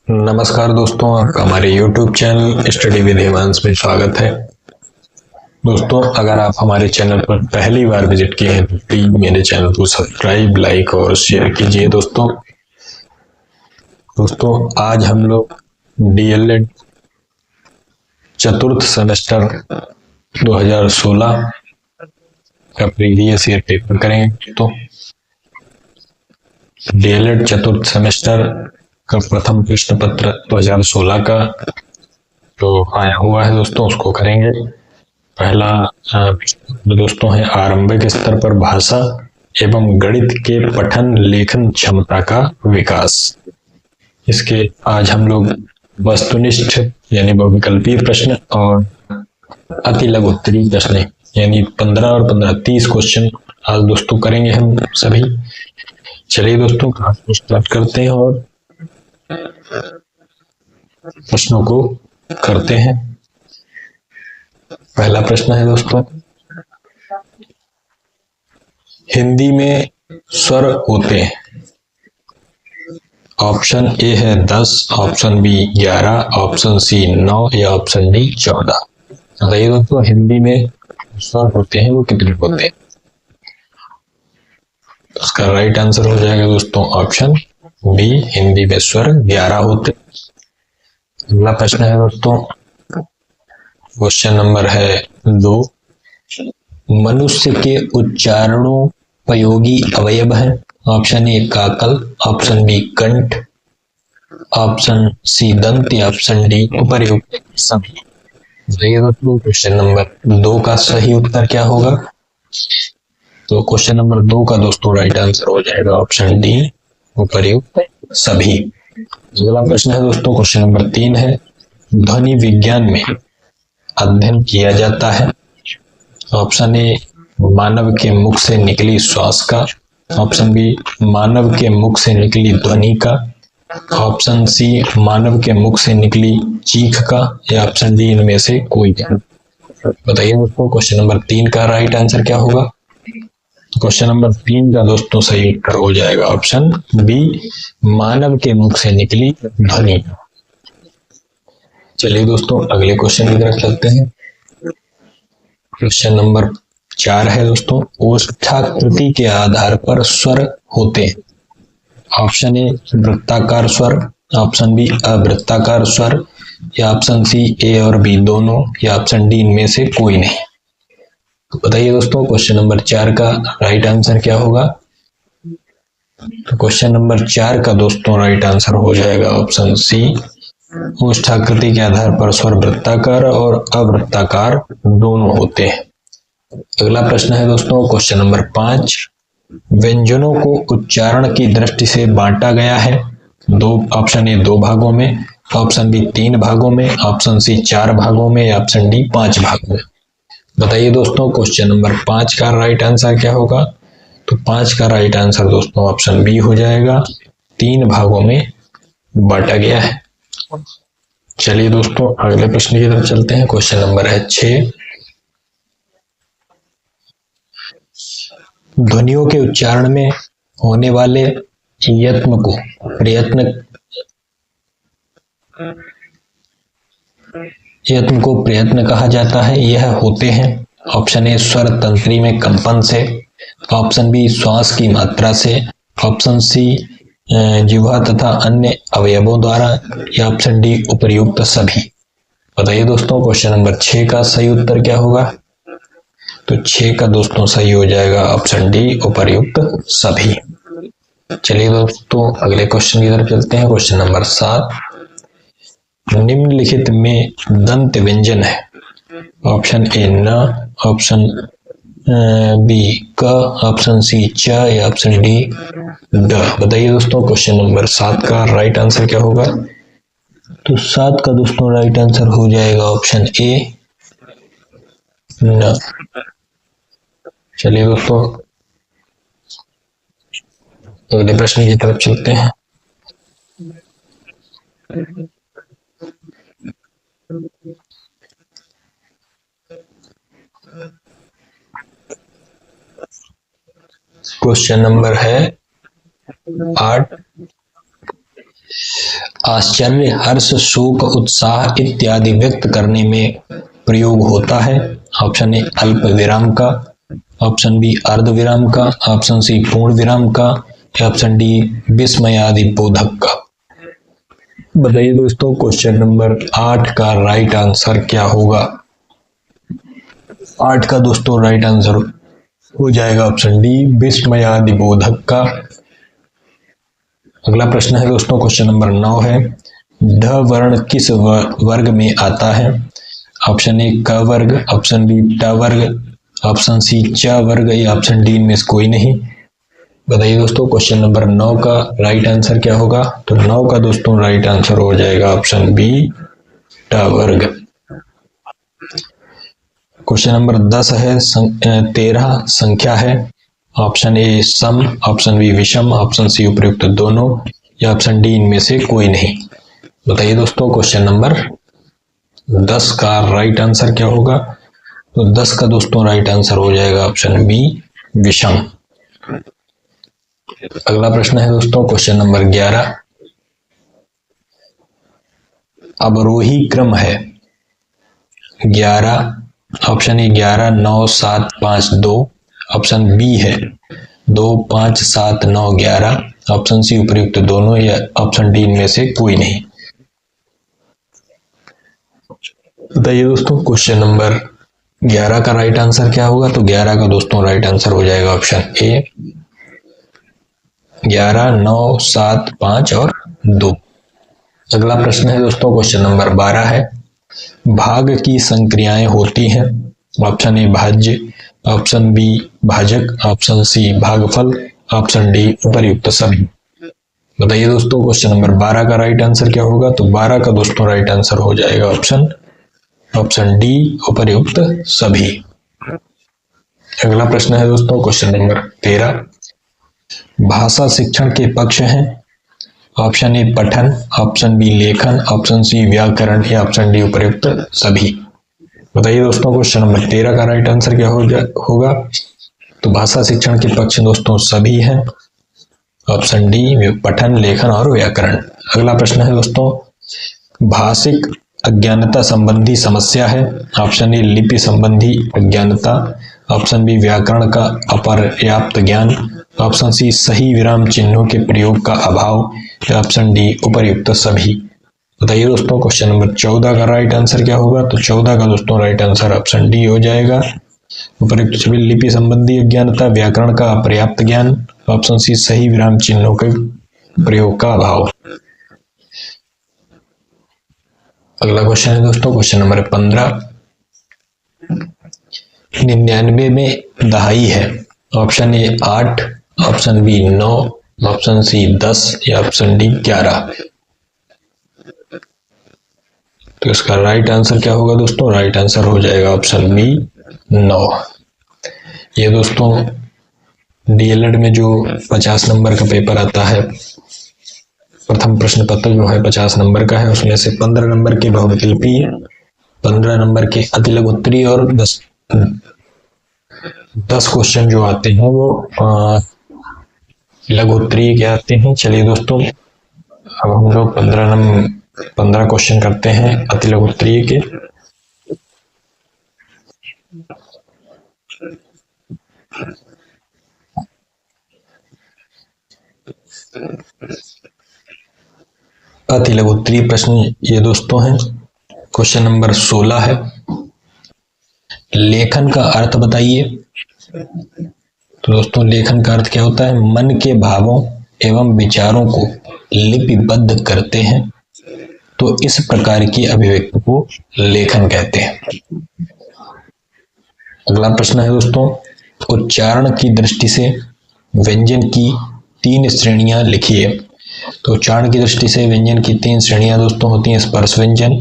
नमस्कार दोस्तों, आपका हमारे YouTube channel study with Himansh में स्वागत है। दोस्तों, अगर आप हमारे चैनल पर पहली बार विजिट किए हैं तो प्लीज मेरे चैनल को सब्सक्राइब, लाइक और शेयर कीजिए। दोस्तों आज हम लोग डीएलएड चतुर्थ सेमेस्टर 2016 का प्रीवियस ईयर पेपर करेंगे। तो डीएलएड चतुर्थ सेमेस्टर का प्रथम प्रश्न पत्र 2016 का जो आया हुआ है दोस्तों, उसको करेंगे। पहला प्रश्न दोस्तों है, आरंभिक स्तर पर भाषा एवं गणित के पठन लेखन क्षमता का विकास। इसके आज हम लोग वस्तुनिष्ठ यानी बहुविकल्पीय प्रश्न और अति लघु उत्तरीय प्रश्न यानी 15 और 15 30 क्वेश्चन आज दोस्तों करेंगे हम सभी। चलिए दोस्तों क्लास को स्टार्ट करते हैं और प्रश्नों को करते हैं। पहला प्रश्न है दोस्तों, हिंदी में स्वर होते हैं। ऑप्शन ए है 10, ऑप्शन बी 11, ऑप्शन सी 9 या ऑप्शन डी 14। बताइए दोस्तों, हिंदी में स्वर होते हैं वो कितने होते हैं? उसका राइट आंसर हो जाएगा दोस्तों ऑप्शन बी, हिंदी में स्वर 11 होते। अगला प्रश्न है दोस्तों, क्वेश्चन नंबर है 2, मनुष्य के उच्चारणोपयोगी अवयव है। ऑप्शन ए काकल, ऑप्शन बी कंठ, ऑप्शन सी दंत या ऑप्शन डी उपर्युक्त सभी। बताइए दोस्तों क्वेश्चन नंबर 2 का सही उत्तर क्या होगा? तो क्वेश्चन नंबर 2 का दोस्तों राइट आंसर हो जाएगा ऑप्शन डी, उपर्युक्त सभी। अगला प्रश्न है दोस्तों, क्वेश्चन नंबर 3 है, ध्वनि विज्ञान में अध्ययन किया जाता है। ऑप्शन ए मानव के मुख से निकली श्वास का, ऑप्शन बी मानव के मुख से निकली ध्वनि का, ऑप्शन सी मानव के मुख से निकली चीख का या ऑप्शन डी इनमें से कोई नहीं। बताइए दोस्तों क्वेश्चन नंबर 3 का राइट आंसर क्या होगा? क्वेश्चन नंबर 3 का दोस्तों सही उत्तर हो जाएगा ऑप्शन बी, मानव के मुख से निकली ध्वनि। चलिए दोस्तों अगले क्वेश्चन की तरफ चलते हैं। क्वेश्चन नंबर 4 है दोस्तों, ओष्ठाकृति के आधार पर स्वर होते हैं। ऑप्शन ए वृत्ताकार स्वर, ऑप्शन बी अवृत्ताकार स्वर या ऑप्शन सी ए और बी दोनों या ऑप्शन डी इनमें से कोई नहीं। तो बताइए दोस्तों क्वेश्चन नंबर 4 का राइट आंसर क्या होगा? तो क्वेश्चन नंबर 4 का दोस्तों राइट आंसर हो जाएगा ऑप्शन सी, ओष्ठाकृति के आधार पर स्वर वृत्ताकार और अवृत्ताकार दोनों होते हैं। अगला प्रश्न है दोस्तों क्वेश्चन नंबर 5, व्यंजनों को उच्चारण की दृष्टि से बांटा गया है। ऑप्शन ए 2 भागों में, ऑप्शन बी 3 भागों में, ऑप्शन सी 4 भागों में या ऑप्शन डी 5 भागों में। बताइए दोस्तों क्वेश्चन नंबर 5 का राइट आंसर क्या होगा? तो 5 का राइट आंसर दोस्तों ऑप्शन बी हो जाएगा, 3 भागों में बांटा गया है। चलिए दोस्तों अगले प्रश्न की तरफ चलते हैं। क्वेश्चन नंबर है 6, ध्वनियों के उच्चारण में होने वाले यत्न को प्रयत्न कहा जाता है। यह होते हैं ऑप्शन ए स्वर तंत्री में कंपन से, ऑप्शन बी श्वास की मात्रा से, ऑप्शन सी जिह्वा तथा अन्य अवयवों द्वारा या ऑप्शन डी उपर्युक्त सभी। बताइए दोस्तों क्वेश्चन नंबर 6 का सही उत्तर क्या होगा? तो 6 का दोस्तों सही हो जाएगा ऑप्शन डी, उपर्युक्त सभी। चलिए दोस्तों अगले क्वेश्चन की तरफ चलते हैं। क्वेश्चन नंबर 7, निम्नलिखित में दंत व्यंजन है। ऑप्शन ए न, ऑप्शन बी क, ऑप्शन सी च या ऑप्शन डी ड। बताइए दोस्तों क्वेश्चन नंबर 7 का राइट आंसर क्या होगा? तो 7 का दोस्तों राइट आंसर हो जाएगा ऑप्शन ए न। चलिए दोस्तों अगले प्रश्न की तरफ चलते हैं। क्वेश्चन नंबर है 8, आश्चर्य, हर्ष, शोक, उत्साह इत्यादि व्यक्त करने में प्रयोग होता है? ऑप्शन ए अल्प विराम का, ऑप्शन बी अर्ध विराम का, ऑप्शन सी पूर्ण विराम का, ऑप्शन डी विस्मय आदि बोधक का। बताइए दोस्तों, क्वेश्चन नंबर 8 का राइट आंसर क्या होगा? 8 का दोस्तों राइट आंसर हो जाएगा ऑप्शन डी विस्मय आदि बोधक का। अगला प्रश्न है दोस्तों, क्वेश्चन नंबर 9 है, ढ वर्ण किस वर्ग में आता है? ऑप्शन ए क वर्ग, ऑप्शन बी ट वर्ग, ऑप्शन सी च वर्ग या ऑप्शन डी में से कोई नहीं। बताइए दोस्तों, क्वेश्चन नंबर 9 का राइट आंसर क्या होगा? तो 9 का दोस्तों राइट आंसर हो जाएगा ऑप्शन बी ट वर्ग। क्वेश्चन नंबर 10 है, 13 संख्या है। ऑप्शन ए सम, ऑप्शन बी विषम, ऑप्शन सी उपयुक्त दोनों या ऑप्शन डी इनमें से कोई नहीं। बताइए दोस्तों, क्वेश्चन नंबर 10 का राइट आंसर क्या होगा? तो 10 का दोस्तों राइट आंसर हो जाएगा ऑप्शन बी विषम। अगला प्रश्न है दोस्तों, क्वेश्चन नंबर 11, अवरोही क्रम है 11, ऑप्शन ए 11 9 7 5 2, ऑप्शन बी है 2 5 7 9 11, ऑप्शन सी उपयुक्त दोनों या ऑप्शन डी इनमें से कोई नहीं। बताइए दोस्तों, क्वेश्चन नंबर 11 का राइट आंसर क्या होगा? तो 11 का दोस्तों राइट आंसर हो जाएगा ऑप्शन ए 11 9 7 5 और 2। अगला प्रश्न है दोस्तों, क्वेश्चन नंबर 12 है, भाग की संक्रियाएं होती हैं। ऑप्शन ए भाज्य, ऑप्शन बी भाजक, ऑप्शन सी भागफल, ऑप्शन डी उपर्युक्त सभी। बताइए दोस्तों, क्वेश्चन नंबर 12 का राइट आंसर क्या होगा? तो 12 का दोस्तों राइट आंसर हो जाएगा ऑप्शन डी उपर्युक्त सभी। अगला प्रश्न है दोस्तों, क्वेश्चन नंबर 13, भाषा शिक्षण के पक्ष हैं। ऑप्शन ए पठन, ऑप्शन बी लेखन, ऑप्शन सी व्याकरण या ऑप्शन डी उपर्युक्त सभी। बताइए दोस्तों, क्वेश्चन नंबर 13 का राइट आंसर क्या होगा? तो भाषा शिक्षण के पक्ष दोस्तों सभी हैं, ऑप्शन डी पठन, लेखन और व्याकरण। अगला प्रश्न है दोस्तों, भाषिक अज्ञानता संबंधी समस्या है। ऑप्शन ए लिपि संबंधी अज्ञानता, ऑप्शन बी व्याकरण का अपर्याप्त ज्ञान, ऑप्शन सी सही विराम चिन्हों के प्रयोग का अभाव या ऑप्शन डी उपर्युक्त सभी। बताइए दोस्तों, क्वेश्चन नंबर 14 का राइट आंसर क्या होगा? तो 14 का दोस्तों राइट आंसर ऑप्शन डी हो जाएगा उपर्युक्त सभी। लिपि संबंधी अज्ञानता, व्याकरण का अपर्याप्त ज्ञान, ऑप्शन सी सही विराम चिन्हों के प्रयोग का अभाव। अगला क्वेश्चन है दोस्तों, क्वेश्चन नंबर 15, 99 में दहाई है। Option A 8, option B 9, option C 10 या ऑप्शन डी 11। तो इसका राइट आंसर क्या होगा दोस्तों? राइट आंसर हो जाएगा ऑप्शन बी 9। ये दोस्तों डीएलएड में जो 50 नंबर का पेपर आता है, प्रथम प्रश्न पत्र जो है 50 नंबर का है, उसमें से 15 नंबर के बहुविकल्पी, 15 नंबर के अतिलघु उत्तरीय और 10 क्वेश्चन जो आते हैं वो लघु उत्तरीय के आते हैं। चलिए दोस्तों, अब हम लोग 15 क्वेश्चन करते हैं अति लघु उत्तरीय के। अति लघु उत्तरीय प्रश्न ये दोस्तों हैं। क्वेश्चन नंबर 16 है, लेखन का अर्थ बताइए। तो दोस्तों लेखन का अर्थ क्या होता है? मन के भावों एवं विचारों को लिपिबद्ध करते हैं, तो इस प्रकार की अभिव्यक्ति को लेखन कहते हैं। अगला प्रश्न है दोस्तों, उच्चारण की दृष्टि से व्यंजन की 3 श्रेणियां लिखिए। तो उच्चारण की दृष्टि से व्यंजन की 3 श्रेणियां दोस्तों होती हैं, स्पर्श व्यंजन,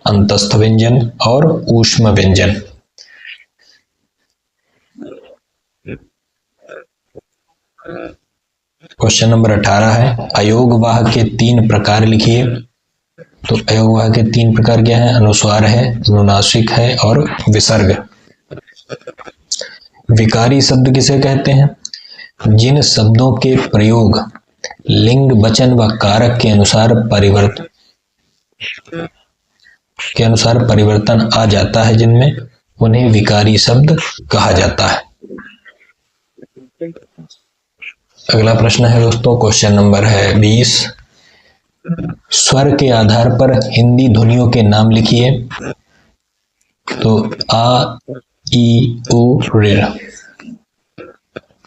अंतस्थ व्यंजन और ऊष्म व्यंजन। क्वेश्चन नंबर 18 है, अयोगवाह के 3 प्रकार लिखिए। तो अयोगवाह के 3 प्रकार क्या है? अनुस्वार है, अनुनासिक है और विसर्ग। विकारी शब्द किसे कहते हैं? जिन शब्दों के प्रयोग लिंग, वचन व कारक के अनुसार परिवर्तन आ जाता है, जिनमें उन्हें विकारी शब्द कहा जाता है। अगला प्रश्न है दोस्तों, क्वेश्चन नंबर है 20। स्वर के आधार पर हिंदी ध्वनियों के नाम लिखिए। तो आ, ई, उ, ऋ।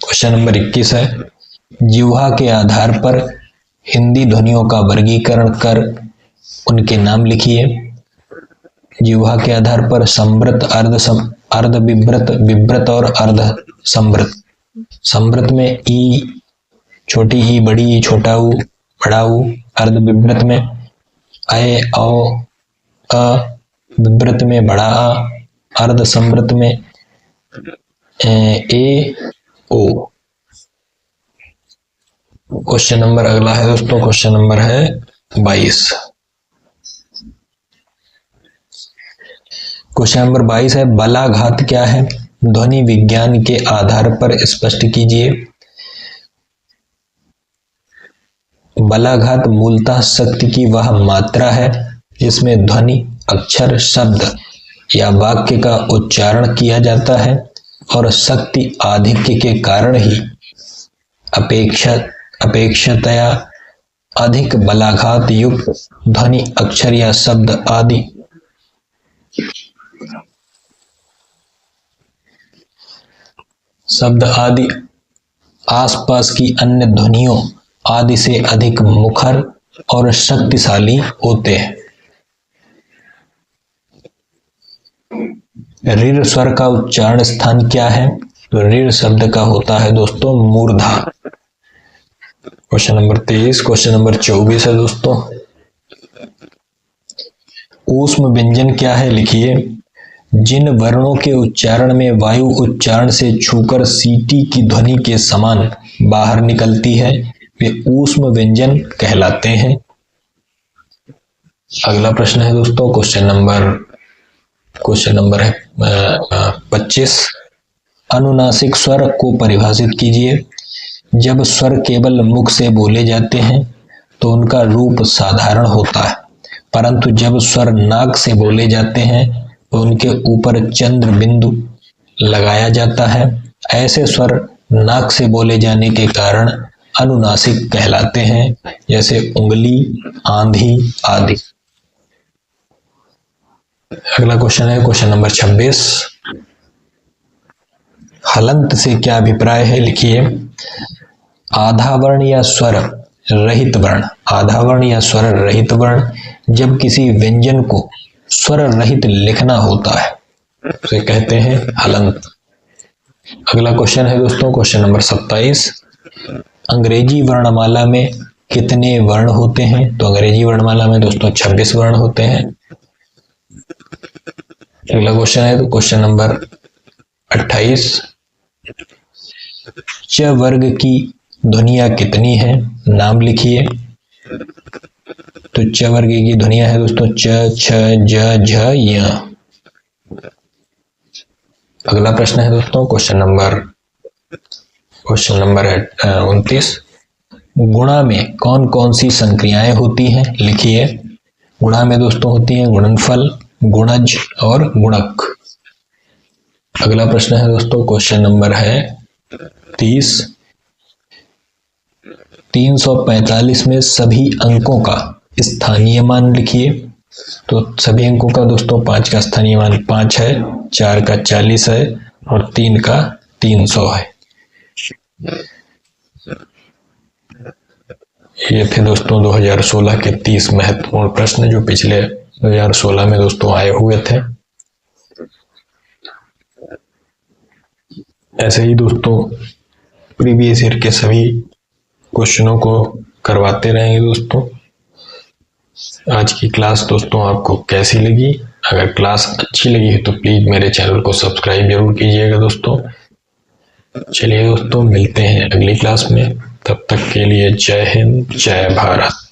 क्वेश्चन नंबर 21 है, जिह्वा के आधार पर हिंदी ध्वनियों का वर्गीकरण कर उनके नाम लिखिए। जिह्वा के आधार पर संवृत, अर्ध विवृत, विवृत और अर्ध संवृत। संवृत में ई, छोटी ई, बड़ी ई, छोटा ऊ, बड़ा ऊ। अर्ध विवृत में अ, औ, अ। विवृत में बड़ा आ। अर्ध संवृत में ए, ओ। क्वेश्चन नंबर अगला है दोस्तों, क्वेश्चन नंबर है 22। क्वेश्चन नंबर 22 है, बलाघात क्या है? ध्वनि विज्ञान के आधार पर स्पष्ट कीजिए। बलाघात मूलतः शक्ति की वह मात्रा है जिसमें ध्वनि, अक्षर, शब्द या वाक्य का उच्चारण किया जाता है और शक्ति आधिक्य के कारण ही अपेक्षातया अधिक बलाघात युक्त ध्वनि, अक्षर या शब्द आदि आसपास की अन्य ध्वनियों आदि से अधिक मुखर और शक्तिशाली होते हैं। ऋ स्वर का उच्चारण स्थान क्या है? तो ऋ शब्द का होता है दोस्तों मूर्धा। Question number 23। क्वेश्चन नंबर 24 है दोस्तों, ऊष्म व्यंजन क्या है? लिखिए। जिन वर्णों के उच्चारण में वायु उच्चारण से छूकर सीटी की ध्वनि के समान बाहर निकलती है वे ऊष्म व्यंजन कहलाते हैं। अगला प्रश्न है दोस्तों, क्वेश्चन नंबर है 25। अनुनासिक स्वर को परिभाषित कीजिए। जब स्वर केवल मुख से बोले जाते हैं तो उनका रूप साधारण होता है, परंतु जब स्वर नाक से बोले जाते हैं तो उनके ऊपर चंद्र बिंदु लगाया जाता है। ऐसे स्वर नाक से बोले जाने के कारण अनुनासिक कहलाते हैं, जैसे उंगली, आंधी आदि। अगला क्वेश्चन है क्वेश्चन नंबर 26। हलंत से क्या अभिप्राय है? लिखिए। आधा वर्ण या स्वर रहित वर्ण, आधा वर्ण या स्वर रहित वर्ण जब किसी व्यंजन को स्वर रहित लिखना होता है उसे कहते हैं हलंत। अगला क्वेश्चन है दोस्तों, क्वेश्चन नंबर 27। अंग्रेजी वर्णमाला में कितने वर्ण होते हैं? तो अंग्रेजी वर्णमाला में दोस्तों 26 वर्ण होते हैं। अगला क्वेश्चन है तो क्वेश्चन नंबर 28। च वर्ग की ध्वनियां कितनी हैं? नाम लिखिए। तो च वर्ग की ध्वनियां है दोस्तों च, छ, ज, झ, य। अगला प्रश्न है दोस्तों, क्वेश्चन नंबर 29। गुणा में कौन कौन सी संक्रियाएं होती हैं? लिखिए। गुणा में दोस्तों होती हैं गुणनफल, गुणज और गुणक। अगला प्रश्न है दोस्तों, क्वेश्चन नंबर है 30। 345 में सभी अंकों का स्थानीय मान लिखिए। तो सभी अंकों का दोस्तों 5 का स्थानीय मान 5 है, 4 का 40 है और 3 का 300 है। ये थे दोस्तों 2016 के 30 महत्वपूर्ण प्रश्न जो पिछले 2016 में दोस्तों आए हुए थे। ऐसे ही दोस्तों प्रीवियस ईयर के सभी क्वेश्चनों को करवाते रहेंगे दोस्तों। आज की क्लास दोस्तों आपको कैसी लगी? अगर क्लास अच्छी लगी है तो प्लीज मेरे चैनल को सब्सक्राइब जरूर कीजिएगा दोस्तों। चलिए दोस्तों, मिलते हैं अगली क्लास में। तब तक के लिए जय हिंद, जय भारत।